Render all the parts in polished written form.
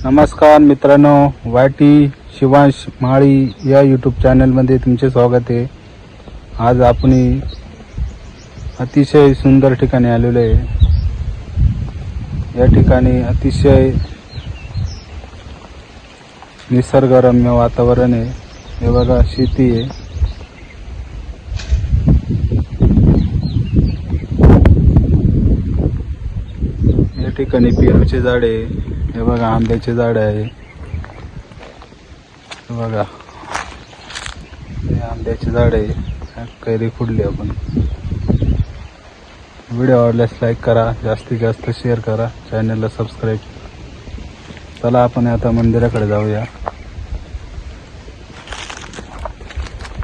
नमस्कार मित्रांनो, वाटी शिवांश माळी या यूट्यूब चॅनलमध्ये तुमचे स्वागत आहे। आज आपण अतिशय सुंदर ठिकाणी आलेलो आहे। या ठिकाणी अतिशय निसर्गरम्य वातावरण आहे। हे बघा, शेती आहे। या ठिकाणी पेरूचे झाड आहे। हे बघा, आंब्याचे झाड आहे। हे बघा, हे आंब्याचे झाड आहे। कैरी फुडली आपण। व्हिडिओ आवडल्यास लाईक करा, जास्तीत जास्त शेअर करा, चॅनलला सबस्क्राईब। चला आपण आता मंदिराकडे जाऊया।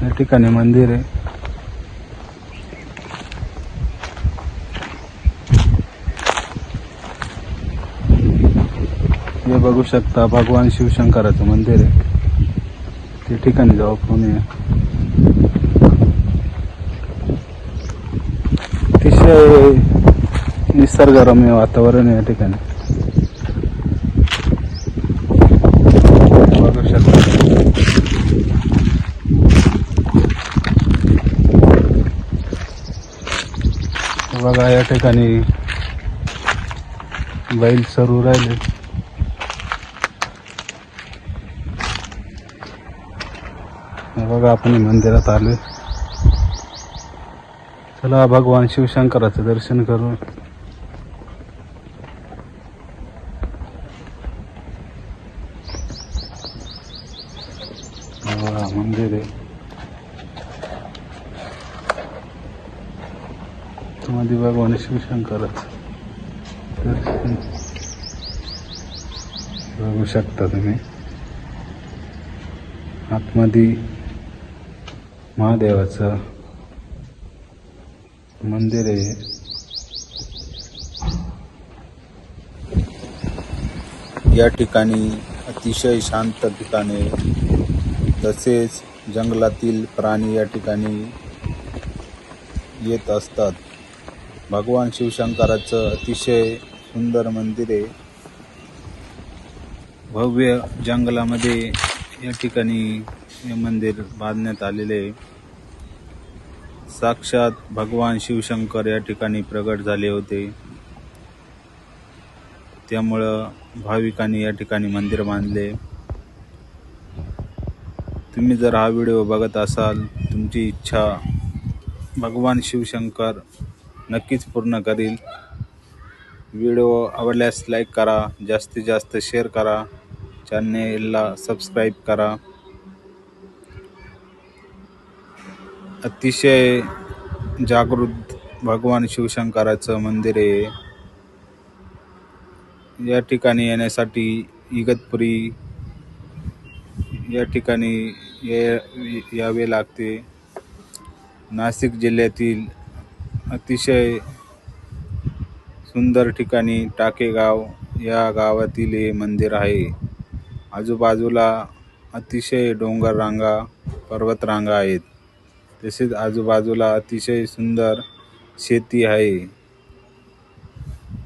या ठिकाणी मंदिर आहे। हे बघू शकता, भगवान शिवशंकराचं मंदिर आहे। त्या ठिकाणी जाऊ आपण। अतिशय निसर्गरम्य वातावरण आहे या ठिकाणी। बघू शकता, बघा या ठिकाणी बैल चरू राहिले। बघा, आपण मंदिरात आलोय। चला भगवान शिवशंकराचं दर्शन करू। बघा, मंदिर आहे। मध्ये भगवान शिवशंकराचं दर्शन बघू शकता तुम्ही। आतमध्ये महादेवाचं मंदिर आहे। या ठिकाणी अतिशय शांत ठिकाण आहे। तसेच जंगलातील प्राणी या ठिकाणी येत असतात। भगवान शिवशंकराचं अतिशय सुंदर मंदिर आहे। भव्य जंगलामध्ये या ठिकाणी हे मंदिर बांधण्यात आलेले आहे। साक्षात भगवान शिवशंकर या ठिकाणी प्रगट झाले होते। त्यामुळं भाविकांनी या ठिकाणी मंदिर बांधले। तुम्ही जर हा व्हिडिओ बघत असाल, तुमची इच्छा भगवान शिवशंकर नक्कीच पूर्ण करील। व्हिडिओ आवडल्यास लाईक करा, जास्तीत जास्त शेअर करा, चॅनेलला सबस्क्राईब करा। अतिशय जागृत भगवान शिवशंकराचं मंदिर आहे। या ठिकाणी येण्यासाठी इगतपुरी या ठिकाणी यावे लागते। नाशिक जिल्ह्यातील अतिशय सुंदर ठिकाणी टाकेगाव या गावातील हे मंदिर आहे। आजूबाजूला अतिशय डोंगर रांगा, पर्वत रांगा आहेत। तसेच आजूबाजूला अतिशय सुंदर शेती आहे।